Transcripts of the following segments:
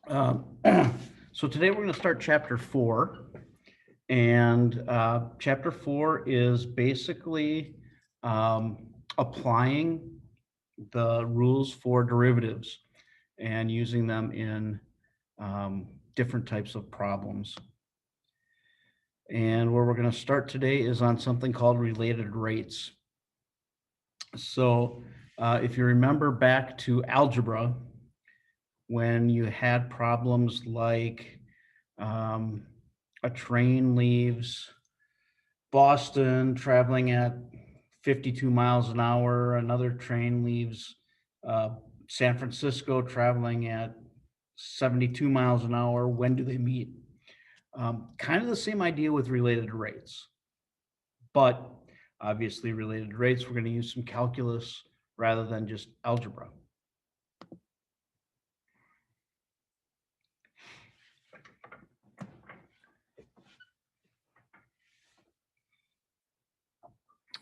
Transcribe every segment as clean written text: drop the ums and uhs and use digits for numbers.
Um, So today we're going to start chapter 4. And chapter 4 is basically applying the rules for derivatives and using them in different types of problems. And where we're going to start today is on something called related rates. So if you remember back to algebra, when you had problems like um, a train leaves Boston traveling at 52 miles an hour, another train leaves uh, San Francisco traveling at 72 miles an hour. When do they meet? Kind of the same idea with related rates, but obviously related rates, we're going to use some calculus rather than just algebra.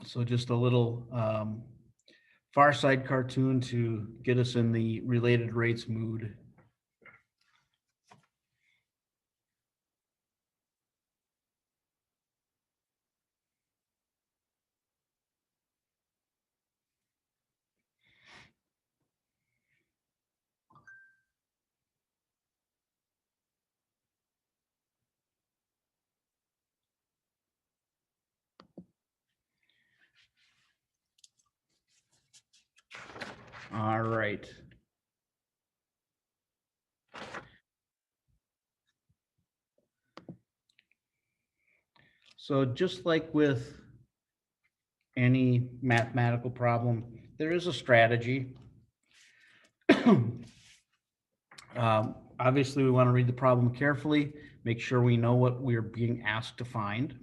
So just a little Far Side cartoon to get us in the related rates mood. All right. So just like with any mathematical problem, there is a strategy. Obviously, we want to read the problem carefully, make sure we know what we're being asked to find.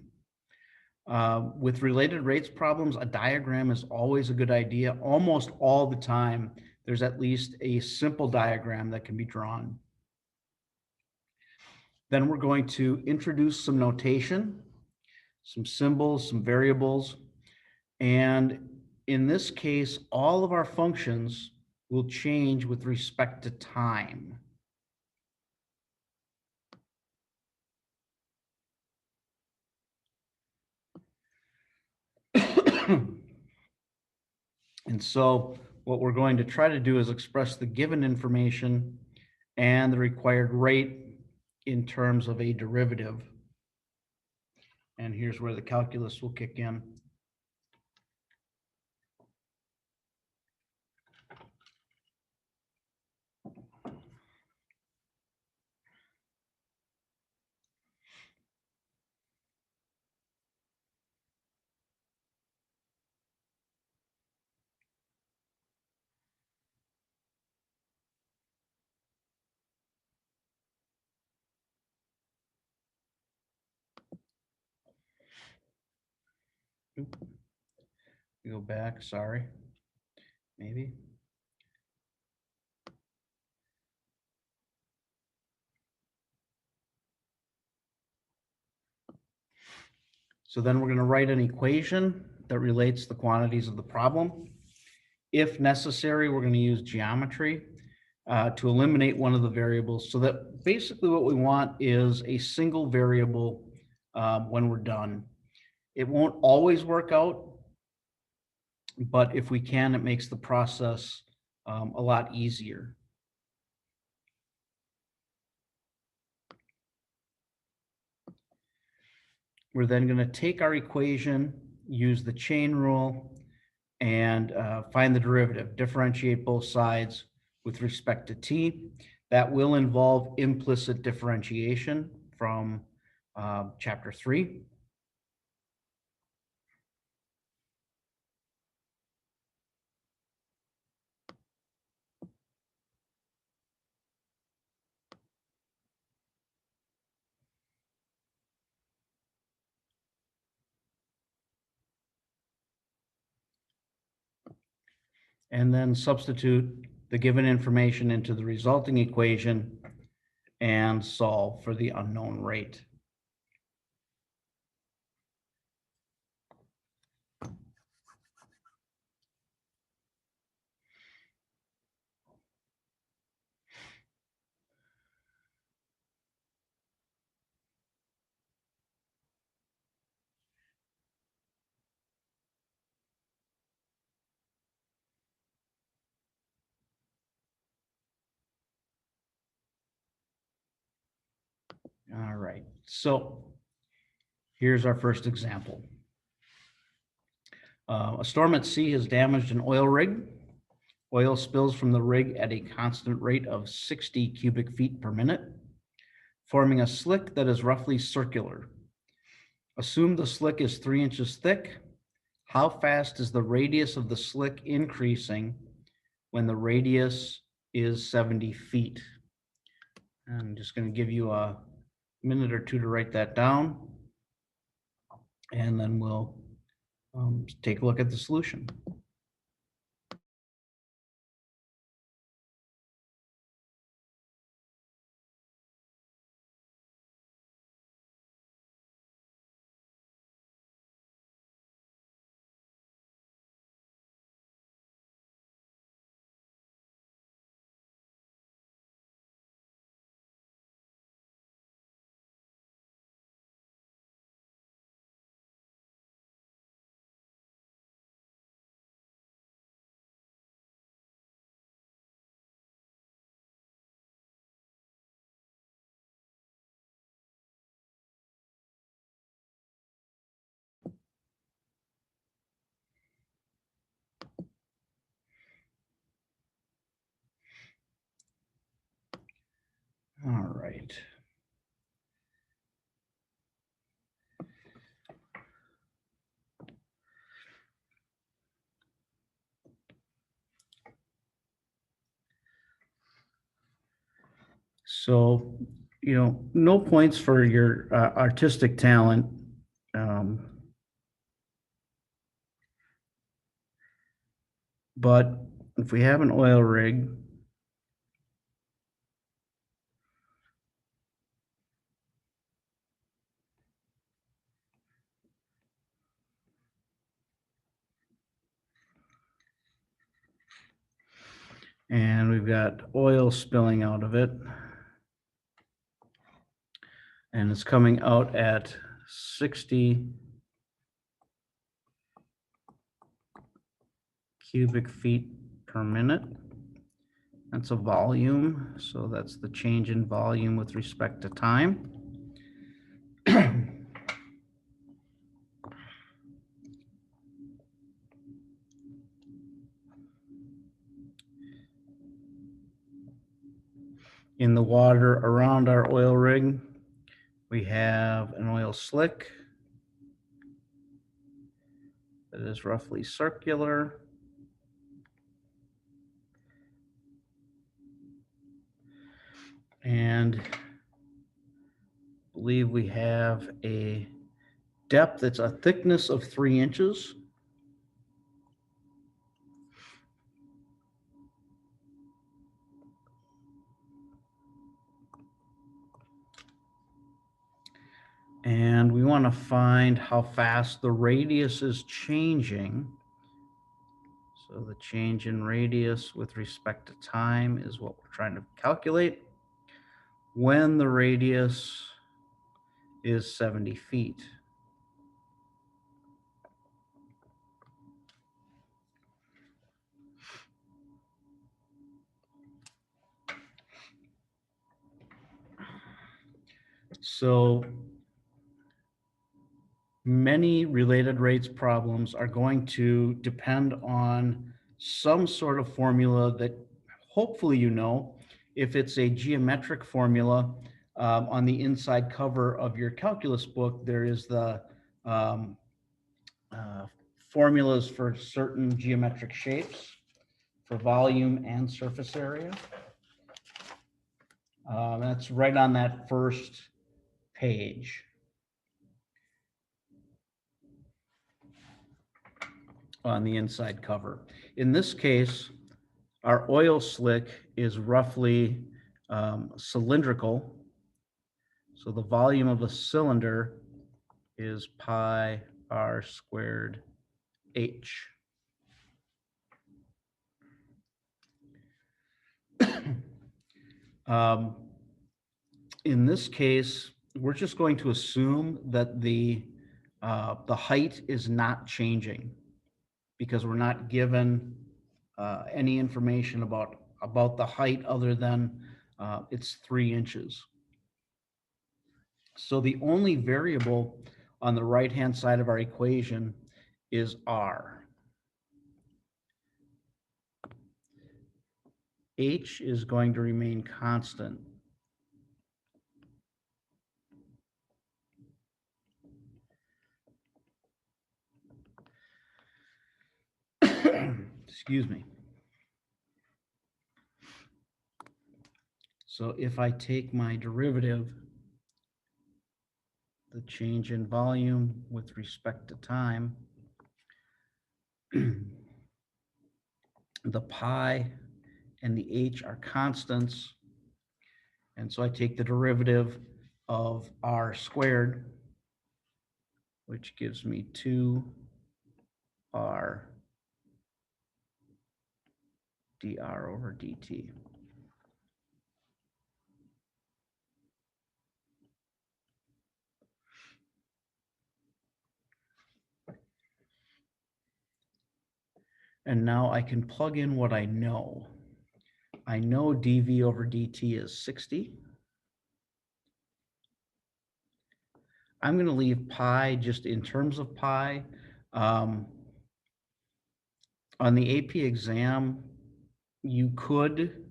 With related rates problems, a diagram is always a good idea. Almost all the time, there's at least a simple diagram that can be drawn. Then we're going to introduce some notation, some symbols, some variables, and in this case, all of our functions will change with respect to time. And so what we're going to try to do is express the given information and the required rate in terms of a derivative. And here's where the calculus will kick in. Oop, go back, sorry, maybe. So then we're going to write an equation that relates the quantities of the problem. If necessary, we're going to use geometry to eliminate one of the variables, so that basically what we want is a single variable when we're done. It won't always work out, but if we can, it makes the process a lot easier. We're then going to take our equation, use the chain rule, and find the derivative, differentiate both sides with respect to t. That will involve implicit differentiation from chapter 3. And then substitute the given information into the resulting equation and solve for the unknown rate. All right, so here's our first example. A storm at sea has damaged an oil rig. Oil spills from the rig at a constant rate of 60 cubic feet per minute, forming a slick that is roughly circular. Assume the slick is 3 inches thick. How fast is the radius of the slick increasing when the radius is 70 feet? I'm just going to give you a minute or two to write that down, and then we'll take a look at the solution. All right. So, no points for your artistic talent. But if we have an oil rig, and we've got oil spilling out of it, and it's coming out at 60 cubic feet per minute. That's a volume, so that's the change in volume with respect to time. In the water around our oil rig, we have an oil slick that is roughly circular. And I believe we have a depth, it's a thickness of 3 inches. And we want to find how fast the radius is changing. So the change in radius with respect to time is what we're trying to calculate when the radius is 70 feet. So many related rates problems are going to depend on some sort of formula that hopefully you know. If it's a geometric formula, on the inside cover of your calculus book, there is the formulas for certain geometric shapes for volume and surface area. That's right on that first page. On the inside cover. In this case, our oil slick is roughly cylindrical. So the volume of a cylinder is pi r squared h. In this case, we're just going to assume that the height is not changing, because we're not given any information about the height other than it's 3 inches. So the only variable on the right-hand side of our equation is R. H is going to remain constant. Excuse me. So if I take my derivative, the change in volume with respect to time, the pi and the h are constants. And so I take the derivative of r squared, which gives me 2r dr over dt. And now I can plug in what I know. I know dv over dt is 60. I'm going to leave pi just in terms of pi. On the AP exam, you could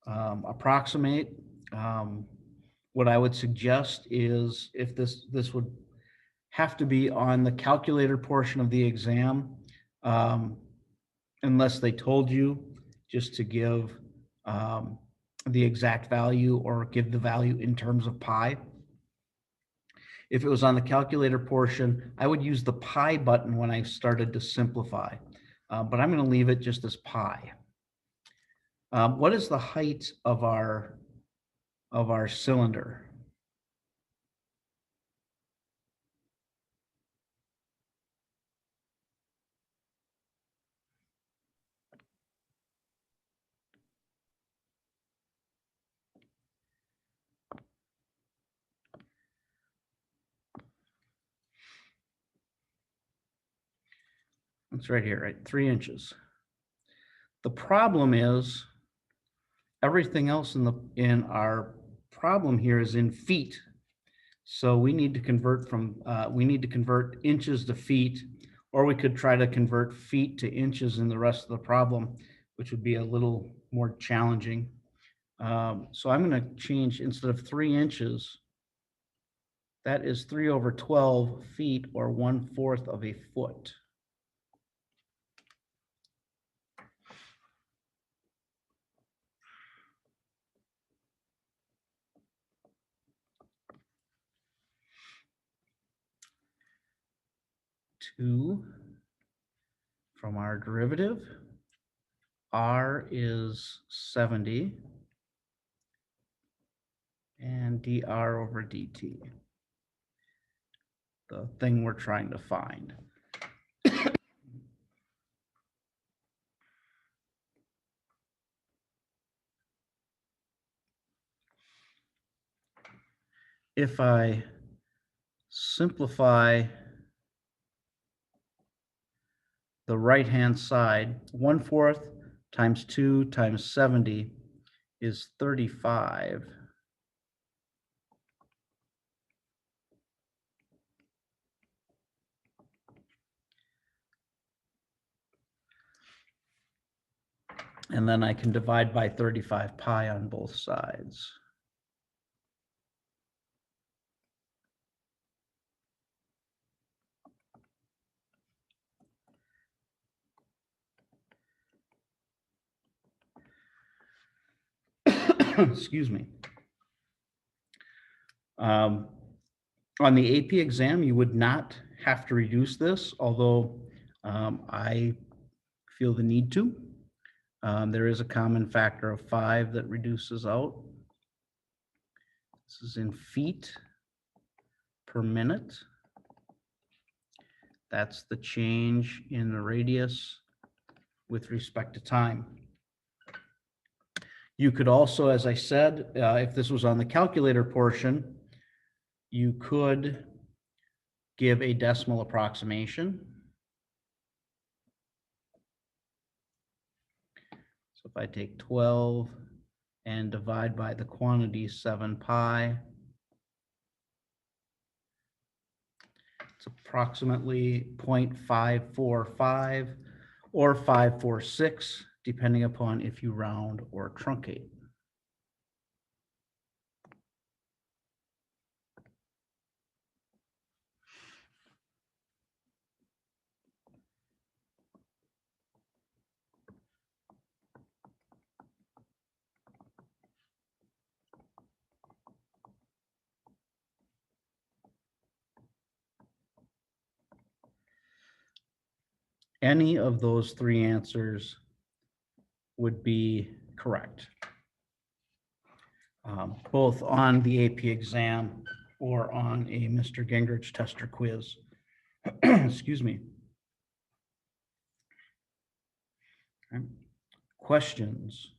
approximate. What I would suggest is if this would have to be on the calculator portion of the exam, unless they told you just to give the exact value or give the value in terms of pi. If it was on the calculator portion, I would use the pi button when I started to simplify, but I'm going to leave it just as pi. What is the height of our cylinder? It's right here, right? 3 inches. The problem is everything else in our problem here is in feet. So we need to convert inches to feet, or we could try to convert feet to inches in the rest of the problem, which would be a little more challenging. So I'm going to change, instead of 3 inches, that is 3 over 12 feet, or 1/4 of a foot. Two from our derivative, r is 70, and dr over dt, the thing we're trying to find. If I simplify the right-hand side, 1/4 times 2 times 70 is 35. And then I can divide by 35 pi on both sides. Excuse me. On the AP exam, you would not have to reduce this, although I feel the need to. There is a common factor of 5 that reduces out. This is in feet per minute. That's the change in the radius with respect to time. You could also, as I said, if this was on the calculator portion, you could give a decimal approximation. So if I take 12 and divide by the quantity 7 pi, It's approximately 0.545 or 546, depending upon if you round or truncate. Any of those three answers would be correct, both on the AP exam or on a Mr. Gingrich tester quiz. Excuse me. Okay. Questions?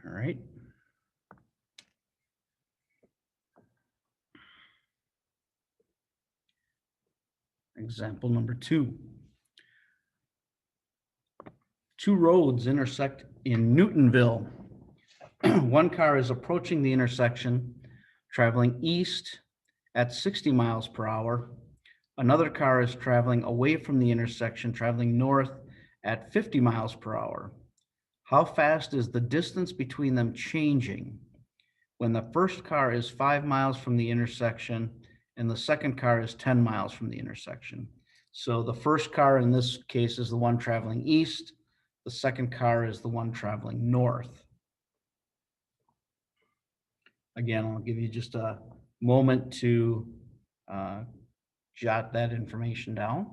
All right. Example number 2. Two roads intersect in Newtonville. One car is approaching the intersection, traveling east at 60 miles per hour. Another car is traveling away from the intersection, traveling north at 50 miles per hour. How fast is the distance between them changing when the first car is 5 miles from the intersection and the second car is 10 miles from the intersection? So the first car in this case is the one traveling east. The second car is the one traveling north. Again, I'll give you just a moment to jot that information down.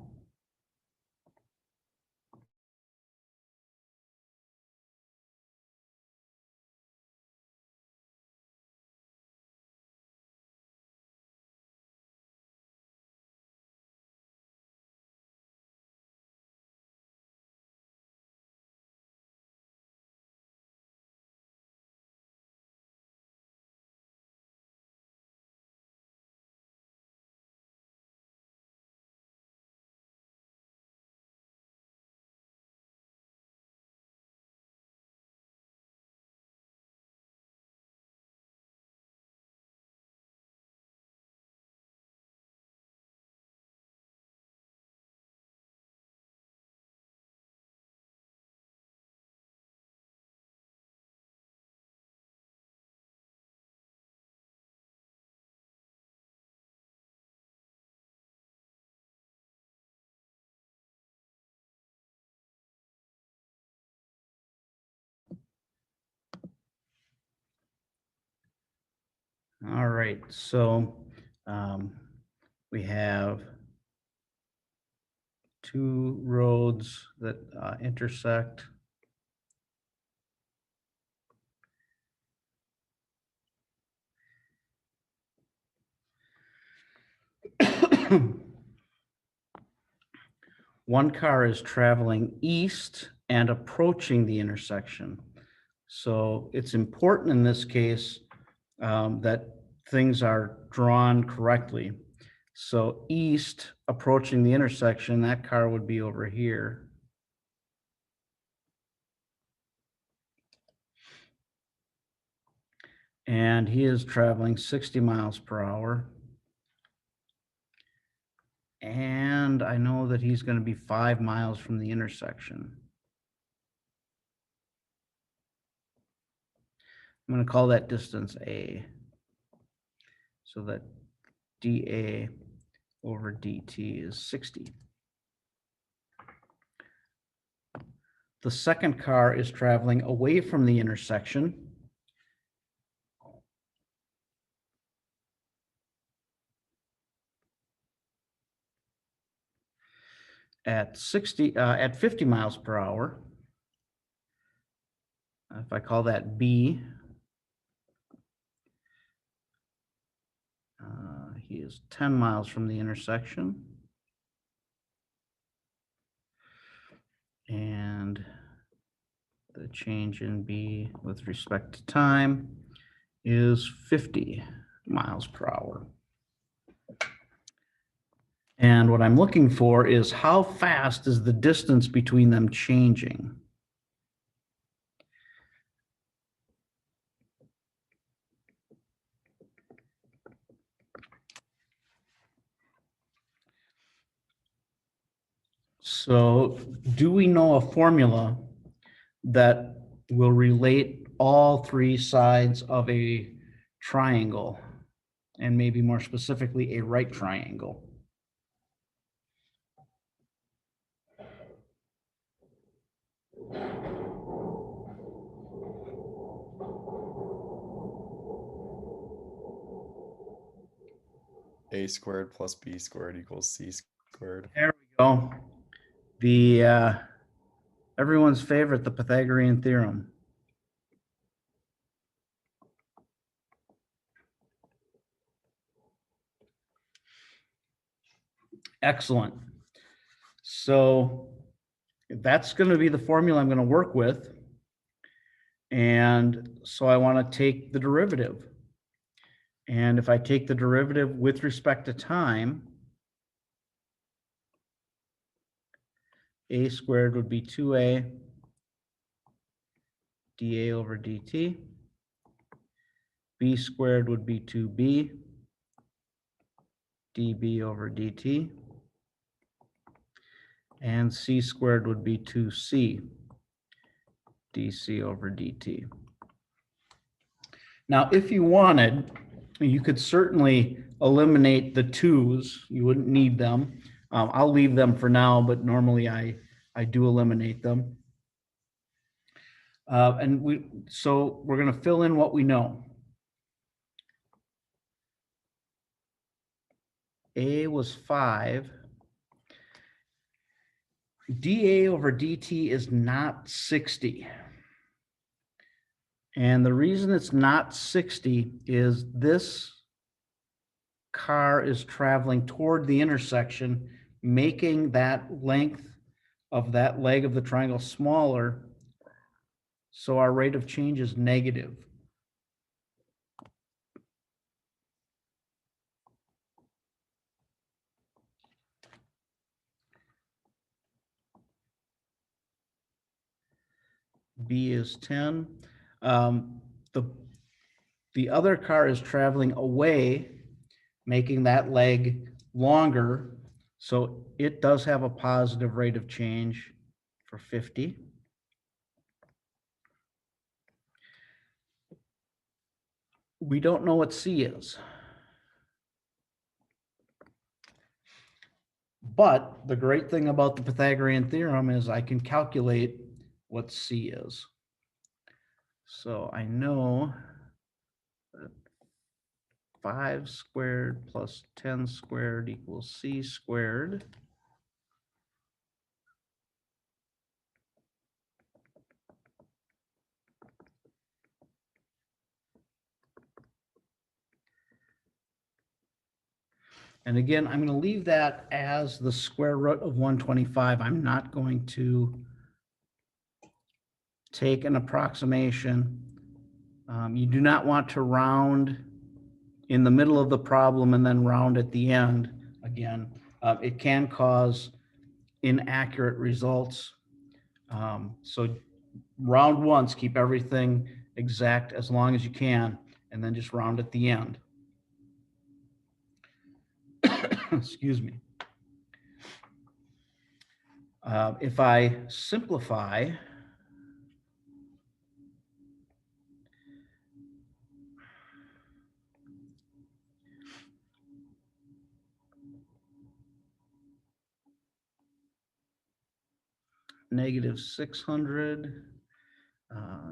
All right, so we have two roads that intersect. One car is traveling east and approaching the intersection. So it's important in this case that things are drawn correctly. So east approaching the intersection, that car would be over here. And he is traveling 60 miles per hour. And I know that he's going to be 5 miles from the intersection. I'm going to call that distance A. So that dA over dt is 60. The second car is traveling away from the intersection. At 50 miles per hour. If I call that B, he is 10 miles from the intersection. And the change in B with respect to time is 50 miles per hour. And what I'm looking for is how fast is the distance between them changing? So do we know a formula that will relate all three sides of a triangle, and maybe more specifically, a right triangle? A squared plus B squared equals C squared. There we go. The everyone's favorite, the Pythagorean theorem. Excellent. So that's going to be the formula I'm going to work with. And so I want to take the derivative. And if I take the derivative with respect to time, a squared would be 2a dA over dt. B squared would be 2b dB over dt. And c squared would be 2c dC over dt. Now, if you wanted, you could certainly eliminate the 2's. You wouldn't need them. I'll leave them for now, but normally I do eliminate them. So we're going to fill in what we know. A was 5. dA over dt is not 60. And the reason it's not 60 is this car is traveling toward the intersection, making that length of that leg of the triangle smaller. So our rate of change is negative. B is 10. The other car is traveling away, making that leg longer. So it does have a positive rate of change for 50. We don't know what C is. But the great thing about the Pythagorean theorem is I can calculate what C is. So I know that 5 squared plus 10 squared equals C squared. And again, I'm going to leave that as the square root of 125. I'm not going to take an approximation. You do not want to round in the middle of the problem and then round at the end again. It can cause inaccurate results. So round once, keep everything exact as long as you can, and then just round at the end. Excuse me. If I simplify, negative 600,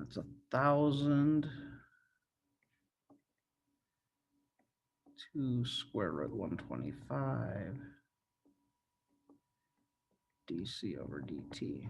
it's 1,000, 2 square root 125, dC over dt.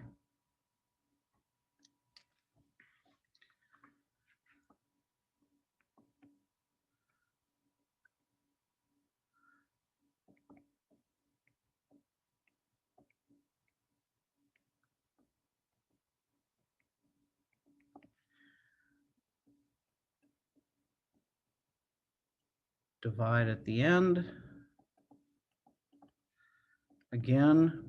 Divide at the end. again,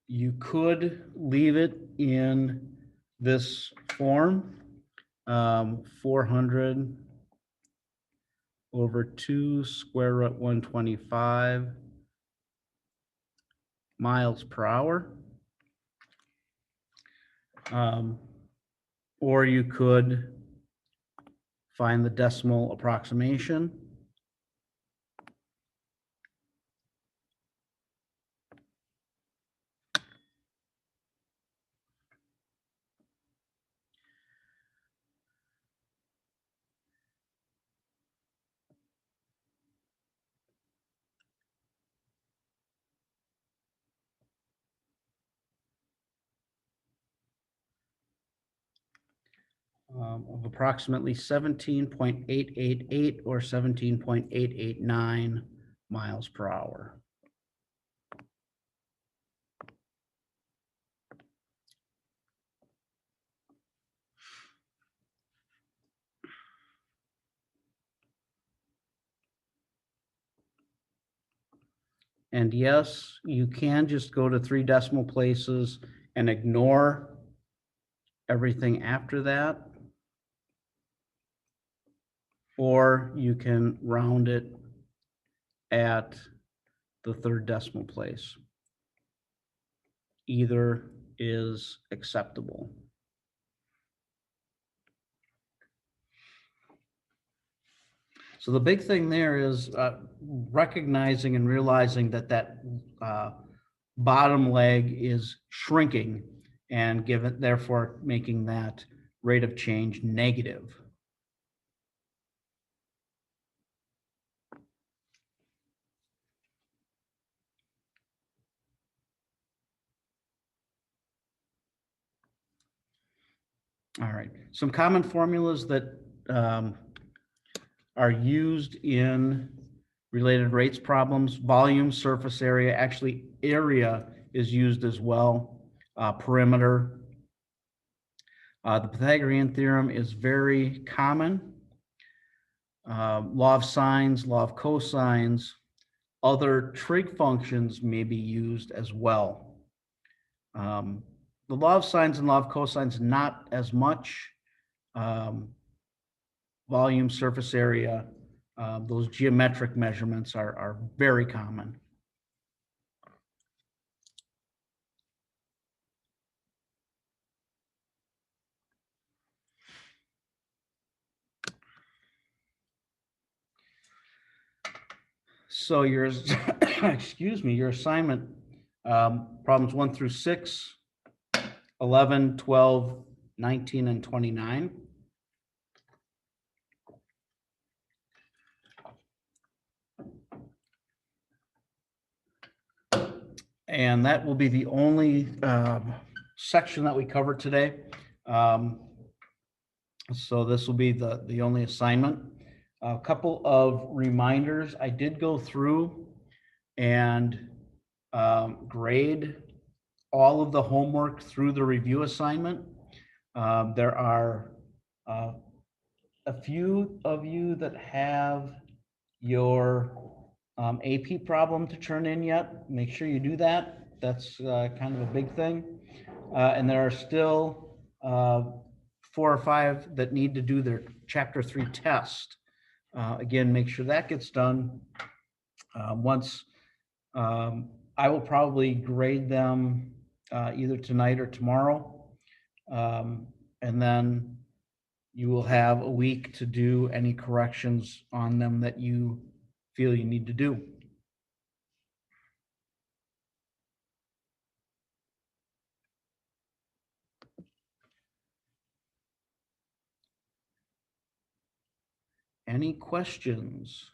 you could leave it in this form, 400 over 2 square root 125 miles per hour. Or you could find the decimal approximation. Of approximately 17.888 or 17.889 miles per hour. And yes, you can just go to 3 decimal places and ignore everything after that. Or you can round it at the 3rd decimal place. Either is acceptable. So the big thing there is recognizing and realizing that that bottom leg is shrinking, and therefore making that rate of change negative. All right, some common formulas that are used in related rates problems: volume, surface area, actually area is used as well, perimeter. The Pythagorean theorem is very common. Law of sines, law of cosines, other trig functions may be used as well. The law of sines and law of cosines, not as much. Volume, surface area, those geometric measurements are very common. So your, excuse me, your assignment, problems 1 through 6, 11, 12, 19, and 29. And that will be the only section that we cover today. So this will be the only assignment. A couple of reminders. I did go through and grade all of the homework through the review assignment. There are a few of you that have your AP problem to turn in yet. Make sure you do that. That's kind of a big thing. And there are still 4 or 5 that need to do their chapter 3 test. Again, make sure that gets done. Once I will probably grade them either tonight or tomorrow. And then you will have a week to do any corrections on them that you feel you need to do. Any questions?